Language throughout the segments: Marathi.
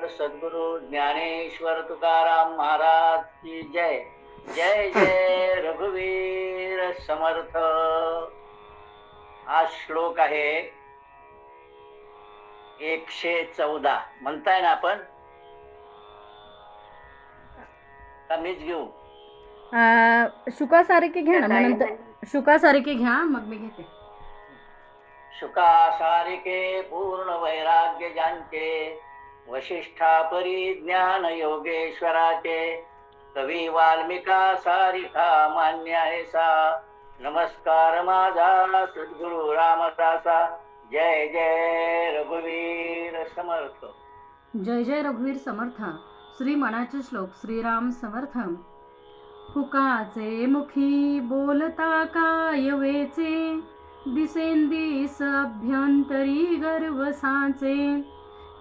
सद्गुरु ज्ञानेश्वर तुकाराम महाराज की जय. जय जय रघुवीर समर्थ. हा श्लोक आहे 114. म्हणताय ना आपण का मीच घेऊ? शुकासारिके घ्या ना, मग नंतर शुकासारिके घ्या, मग मी घेते. शुकासारिके पूर्ण वैराग्य ज्यांचे, वशिष्ठा परिज्ञान योगेश्वराचे, कवी वाल्मिका सारिखा मान्य आहे सा. नमस्कार माझा सद्गुरु रामदासा. जय जय रघुवीर समर्थ. जय जय रघुवीर समर्थ. श्री मनाचे श्लोक. श्रीराम समर्थ. फुकाचे मुखी बोलता काय वेचे, दिसेंदिस अभ्यंतरी गर्व साचे,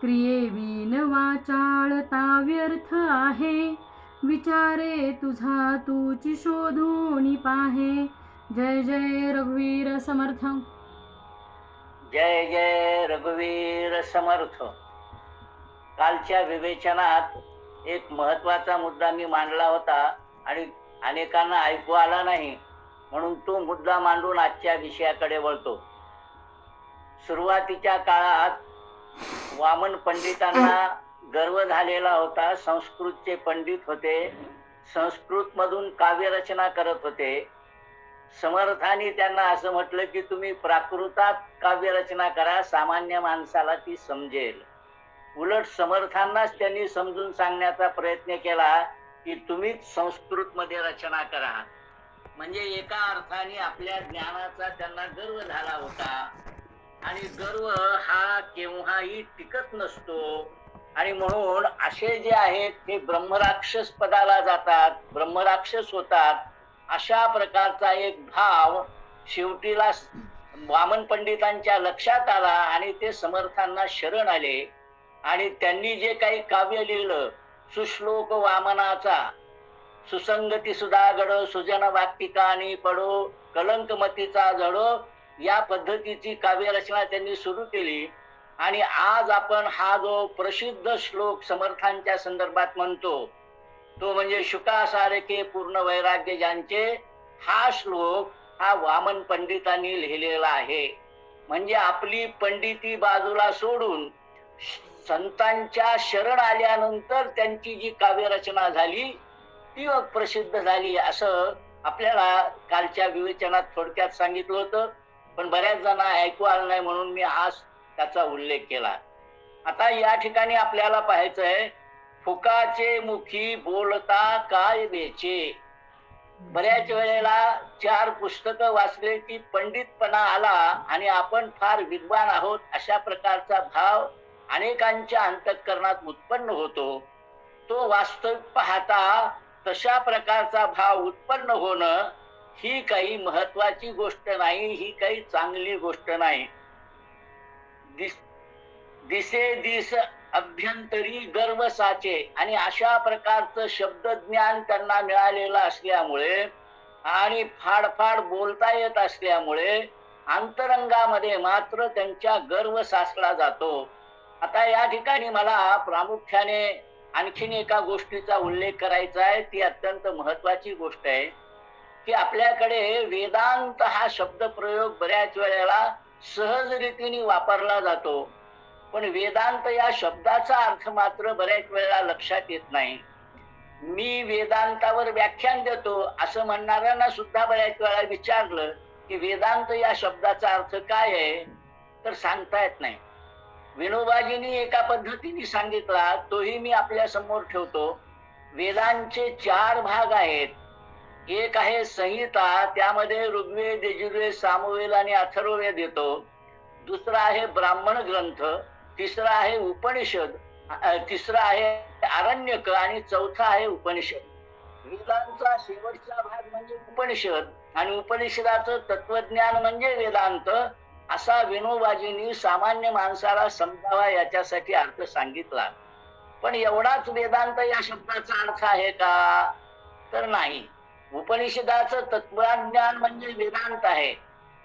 क्रियेविन वाचाळता व्यर्थ आहे, विचारे तुझा तूची शोधून पाहे. जय जय रघुवीर समर्थ. जय जय रघुवीर समर्थ. कालच्या विवेचनात एक महत्वाचा मुद्दा मी मांडला होता आणि अनेकांना ऐकू आला नाही, म्हणून तो मुद्दा मांडून आजच्या विषयाकडे वळतो. सुरुवातीच्या काळात वामन पंडितांना गर्व झालेला होता. संस्कृतचे पंडित होते, संस्कृत मधून काव्यरचना करत होते. समर्थांनी त्यांना असं म्हटलं की तुम्ही प्राकृतात काव्यरचना करा, सामान्य माणसाला ती समजेल. उलट समर्थांनाच त्यांनी समजून सांगण्याचा प्रयत्न केला की तुम्हीच संस्कृत मध्ये रचना करा. म्हणजे एका अर्थाने आपल्या ज्ञानाचा त्यांना गर्व झाला होता. आणि गर्व हा केव्हाही टिकत नसतो. आणि म्हणून असे जे आहेत ते ब्रह्मराक्षस पदाला जातात, ब्रह्मराक्षस होतात. अशा प्रकारचा एक भाव शेवटीला वामन पंडितांच्या लक्षात आला आणि ते समर्थांना शरण आले. आणि त्यांनी जे काही काव्य लिहिलं, सुश्लोक वामनाचा, सुसंगती सुधागड, सुजन वाक्तिकानी पडो, कलंकमतीचा जडो, या पद्धतीची काव्यरचना त्यांनी सुरू केली. आणि आज आपण हा जो प्रसिद्ध श्लोक समर्थांच्या संदर्भात म्हणतो तो म्हणजे शुकासारखे पूर्ण वैराग्य ज्यांचे, हा श्लोक हा वामन पंडितांनी लिहिलेला आहे. म्हणजे आपली पंडिती बाजूला सोडून संतांच्या शरण आल्यानंतर त्यांची जी काव्यरचना झाली ती प्रसिद्ध झाली, असं आपल्याला कालच्या विवेचनात थोडक्यात सांगितलं होतं. पण बऱ्याच जणांना ऐकू आलं नाही, म्हणून मी आज त्याचा उल्लेख केला. आता या ठिकाणी आपल्याला पाहायचंय, फुकाचे मुखी बोलता काय वेचे. बऱ्याच वेळेला 4 पुस्तकं वाचले की पंडितपणा आला आणि आपण फार विद्वान आहोत अशा प्रकारचा भाव अनेकांच्या अंतःकरणात उत्पन्न होतो. तो वास्तविक पाहता तशा प्रकारचा भाव उत्पन्न होणं ही काही महत्वाची गोष्ट नाही, ही काही चांगली गोष्ट नाही. दिसे दिस अभ्यंतरी गर्व साचे. आणि अशा प्रकारचं शब्दज्ञान त्यांना मिळालेलं असल्यामुळे आणि फाडफाड बोलता येत असल्यामुळे अंतरंगामध्ये मात्र त्यांच्या गर्व साचला जातो. आता या ठिकाणी मला प्रामुख्याने आणखीन एका गोष्टीचा उल्लेख करायचा आहे. ती अत्यंत महत्वाची गोष्ट आहे की आपल्याकडे वेदांत हा शब्द प्रयोग बऱ्याच वेळेला सहज रीतीने वापरला जातो, पण वेदांत या शब्दाचा अर्थ मात्र बऱ्याच वेळेला लक्षात येत नाही. मी वेदांतावर व्याख्यान देतो असं म्हणणाऱ्यांना सुद्धा बऱ्याच वेळा विचारलं की वेदांत या शब्दाचा अर्थ काय आहे, तर सांगता येत नाही. विनोबाजींनी एका पद्धतीने सांगितला, तोही मी आपल्या समोर ठेवतो. वेदांचे 4 भाग आहेत. एक आहे संहिता, त्यामध्ये ऋग्वेद, यजुर्वेद, सामवेद आणि अथर्ववेद येतो. दुसरा आहे ब्राह्मण ग्रंथ, तिसरा आहे उपनिषद, तिसरा आहे आरण्यक आणि चौथा आहे उपनिषद. वेदांचा शेवटचा भाग म्हणजे उपनिषद आणि उपनिषदाचं तत्वज्ञान म्हणजे वेदांत, असा विनोबाजींनी सामान्य माणसाला समजावा याच्यासाठी अर्थ सांगितला. पण एवढाच वेदांत या शब्दाचा अर्थ आहे का, तर नाही. उपनिषदाचं तत्वज्ञान म्हणजे वेदांत आहे,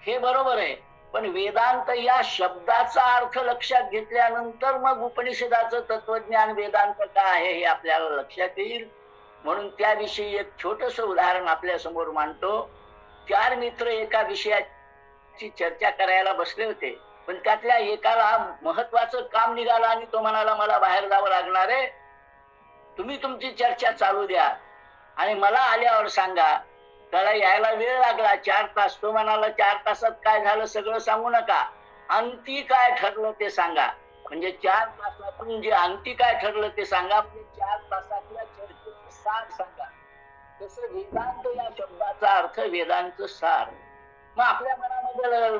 हे बरोबर आहे. पण वेदांत या शब्दाचा अर्थ लक्षात घेतल्यानंतर मग उपनिषदाचं तत्वज्ञान वेदांत काय आहे हे आपल्याला लक्षात येईल. म्हणून त्याविषयी एक छोटस उदाहरण आपल्या समोर मांडतो. 4 मित्र एका विषयाची चर्चा करायला बसले होते, पण त्यातल्या एकाला महत्वाचं काम निघालं आणि तो म्हणाला मला बाहेर जावं लागणार आहे, तुम्ही तुमची चर्चा चालू द्या आणि मला आल्यावर सांगा. त्याला यायला वेळ लागला 4 तास. तो म्हणाला 4 तासात काय झालं सगळं सांगू नका, अंती काय ठरलं ते सांगा. म्हणजे 4 तासातून जे अंती काय ठरलं ते सांगा, म्हणजे 4 तासातल्या चर्चेचं सार सांगा. तसं वेदांत या शब्दाचा अर्थ वेदांत सार. मग आपल्या मनामध्ये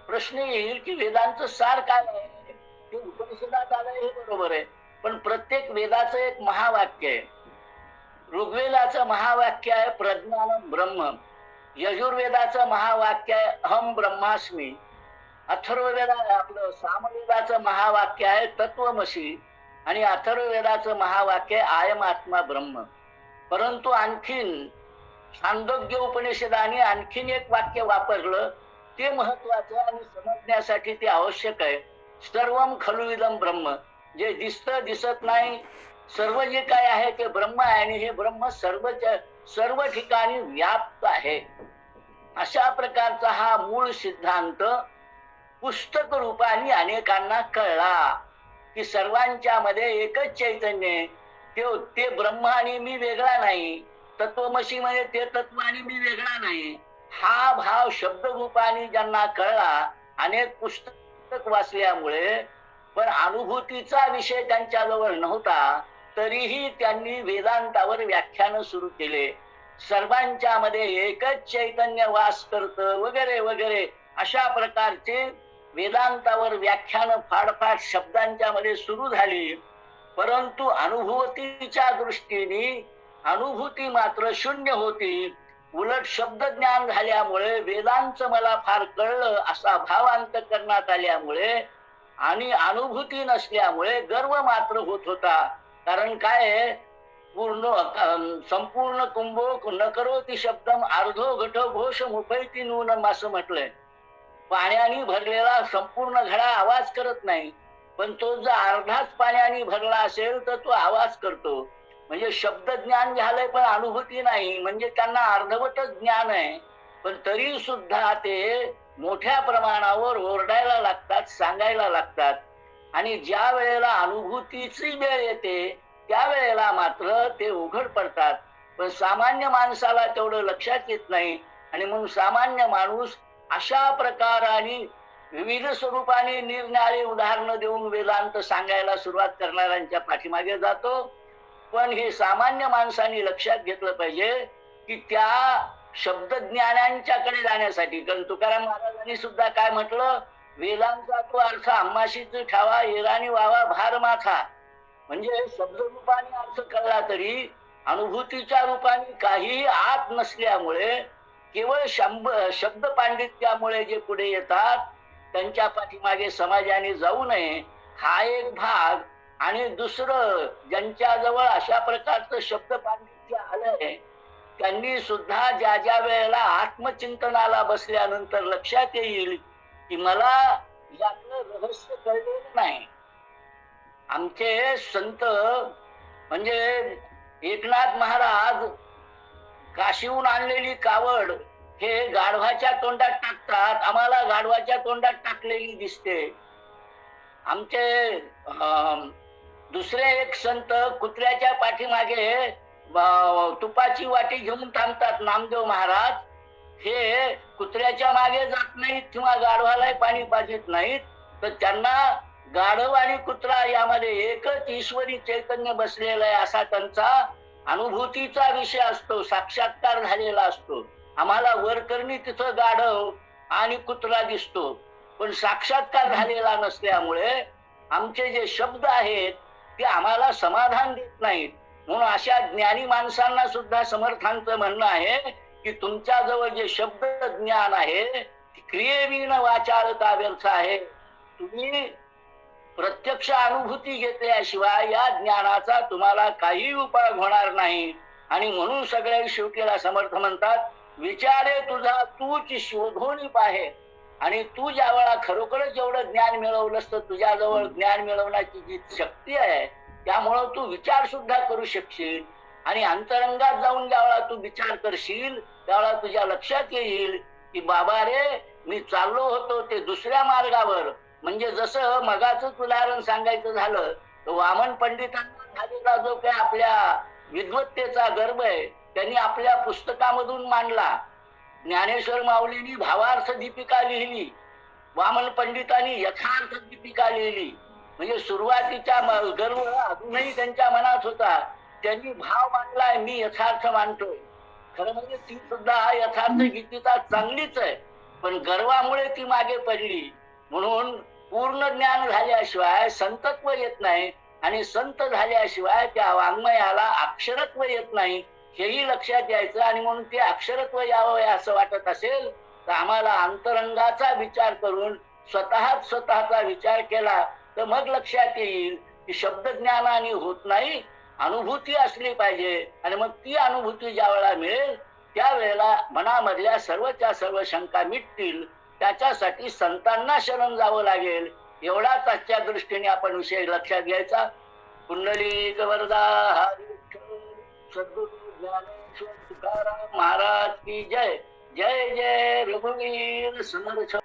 प्रश्न येईल की वेदांत सार काय आहे, ते उपनिषदात आलं हे बरोबर आहे, पण प्रत्येक वेदाचं एक महावाक्य आहे. ऋग्वेदाचं महावाक्य आहे प्रज्ञानम ब्रह्म, यजुर्वेदाचं महावाक्य आहे अहम ब्रह्मास्मी, अथर्ववेदा आपलं सामवेदाचं महावाक्य आहे तत्वमसी आणि अथर्ववेदाचं महावाक्य आहे आयम आत्मा ब्रह्म. परंतु आणखीन छांदोग्य उपनिषदाने आणखीन एक वाक्य वापरलं, ते महत्वाचं आणि समजण्यासाठी ते आवश्यक आहे. सर्वम खलुइदम ब्रह्म, जे दिसतं दिसत नाही सर्व जे काय आहे ते ब्रह्म आहे आणि हे ब्रह्म सर्व ठिकाणी व्याप्त आहे. अशा प्रकारचा हा मूळ सिद्धांत पुस्तक रूपाने अनेकांना कळला की सर्वांच्या मध्ये एकच चैतन्य, ते ब्रह्म आणि मी वेगळा नाही, तत्वमसी मध्ये ते तत्व आणि मी वेगळा नाही. हा भाव शब्द रूपाने ज्यांना कळला, अनेक पुस्तक वाचल्यामुळे, पण अनुभूतीचा विषय त्यांच्याजवळ नव्हता, तरीही त्यांनी वेदांतावर व्याख्यान सुरू केले. सर्वांच्या मध्ये एकच चैतन्य वास करत वगैरे वगैरे अशा प्रकारचे वेदांतावर व्याख्यान फाडफाड शब्दांच्या मध्ये सुरू झाली. परंतु अनुभूतीच्या दृष्टीने अनुभूती मात्र शून्य होती. उलट शब्द ज्ञान झाल्यामुळे वेदांचं मला फार कळलं असा भाव अंतःकरणात आल्यामुळे आणि अनुभूती नसल्यामुळे गर्व मात्र होत होता. कारण काय, संपूर्ण कुंभो न करोती शब्दम अर्धो घटो घोष मुफैती नूनम असं म्हटलंय. पाण्याने भरलेला संपूर्ण घडा आवाज करत नाही, पण तो जर अर्धाच पाण्याने भरला असेल तर तो आवाज करतो. म्हणजे शब्द ज्ञान झालंय पण अनुभूती नाही, म्हणजे त्यांना अर्धवटच ज्ञान आहे, पण तरी सुद्धा ते मोठ्या प्रमाणावर ओरडायला लागतात, सांगायला लागतात. आणि ज्या वेळेला अनुभूतीची वेळ येते त्यावेळेला मात्र ते उघड पडतात. पण सामान्य माणसाला तेवढं लक्षात येत नाही आणि म्हणून सामान्य माणूस अशा प्रकाराने विविध स्वरूपाने निरनिराळी उदाहरणं देऊन वेदांत सांगायला सुरुवात करणाऱ्यांच्या पाठीमागे जातो. पण हे सामान्य माणसाने लक्षात घेतलं पाहिजे की त्या शब्दज्ञानांच्याकडे जाण्यासाठी, कारण तुकाराम महाराजांनी सुद्धा काय म्हटलं, वेदांचा तो अर्थ आम्हाशीच ठावा येरानी वावा भार माथा. म्हणजे शब्द रूपाने अर्थ कळला तरी अनुभूतीच्या रूपाने काही आत नसल्यामुळे केवळ शब्द पांडित्यामुळे जे पुढे येतात त्यांच्या पाठीमागे समाजाने जाऊ नये हा एक भाग. आणि दुसरं, ज्यांच्याजवळ अशा प्रकारचं शब्द पांडित्य आलंय त्यांनी सुद्धा ज्या ज्या वेळेला आत्मचिंतनाला बसल्यानंतर लक्षात येईल की मला यातलं रहस्य कळलेलं नाही. आमचे संत म्हणजे एकनाथ महाराज काशीहून आणलेली कावड हे गाढवाच्या तोंडात टाकतात, आम्हाला गाढवाच्या तोंडात टाकलेली दिसते. आमचे दुसरे एक संत कुत्र्याच्या पाठीमागे तुपाची वाटी घेऊन थांबतात, नामदेव महाराज. हे कुत्र्याच्या मागे जात नाहीत किंवा गाढवाला पाणी पाजित नाहीत, तर त्यांना गाढव आणि कुत्रा यामध्ये एकच ईश्वरी चैतन्य बसलेलं आहे असा त्यांचा अनुभूतीचा विषय असतो, साक्षात्कार झालेला असतो. आम्हाला वरकरणी तिथं गाढव आणि कुत्रा दिसतो, पण साक्षात्कार झालेला नसल्यामुळे आमचे जे शब्द आहेत ते आम्हाला समाधान देत नाहीत. म्हणून अशा ज्ञानी माणसांना सुद्धा समर्थांचं म्हणणं आहे की तुमच्याजवळ जे शब्द ज्ञान आहे क्रियेविन वाचाळता व्यर्थ आहे. तुम्ही प्रत्यक्ष अनुभूती घेतल्याशिवाय या ज्ञानाचा तुम्हाला काही उपयोग होणार नाही. आणि म्हणून सगळ्या शेवटीला समर्थ म्हणतात, विचारे तुझा तूच शोधून पाहे. आणि तू ज्या वेळा खरोखरच एवढं ज्ञान मिळवलंस तर तुझ्याजवळ ज्ञान मिळवण्याची जी शक्ती आहे त्यामुळं तू विचार सुद्धा करू शकशील आणि अंतरंगात जाऊन ज्यावेळा तू विचार करशील त्यावेळा तुझ्या लक्षात येईल की बाबा रे मी चाललो होतो ते दुसऱ्या मार्गावर. म्हणजे जसं मगाच उदाहरण सांगायचं झालं तर वामन पंडितांना झालेला जो काही आपल्या विद्वत्तेचा गर्भ आहे त्यांनी आपल्या पुस्तकामधून मांडला. ज्ञानेश्वर माऊलींनी भावार्थ दीपिका लिहिली, वामन पंडितांनी यथार्थ दीपिका लिहिली. म्हणजे सुरुवातीच्या गर्व अजूनही त्यांच्या मनात होता, त्यांनी भाव मांडलाय मी यथार्थ मानतोय. खरं म्हणजे ती सुद्धा यथार्थ गीतिका चांगलीच आहे पण गर्वामुळे ती मागे पडली. म्हणून पूर्ण ज्ञान झाल्याशिवाय संतत्व येत नाही आणि संत झाल्याशिवाय त्या वाङ्मयाला अक्षरत्व येत नाही हेही लक्षात यायचं. आणि म्हणून ते अक्षरत्व यावं असं वाटत असेल तर आम्हाला अंतरंगाचा विचार करून स्वतःचा विचार केला तर मग लक्षात येईल की शब्द ज्ञानाने होत नाही, अनुभूती असली पाहिजे. आणि मग ती अनुभूती ज्या वेळेला मिळेल त्यावेळेला मनामधल्या सर्वच्या सर्व शंका मिटतील. त्याच्यासाठी संतांना शरण जावं लागेल. एवढाच आजच्या दृष्टीने आपण विषय लक्षात घ्यायचा. कुंडलिक वरदा हरी विठ्ठल सद्गुरु ज्ञानेश्वर तुकाराम महाराज की जय. जय जय रघुवीर समर्थ.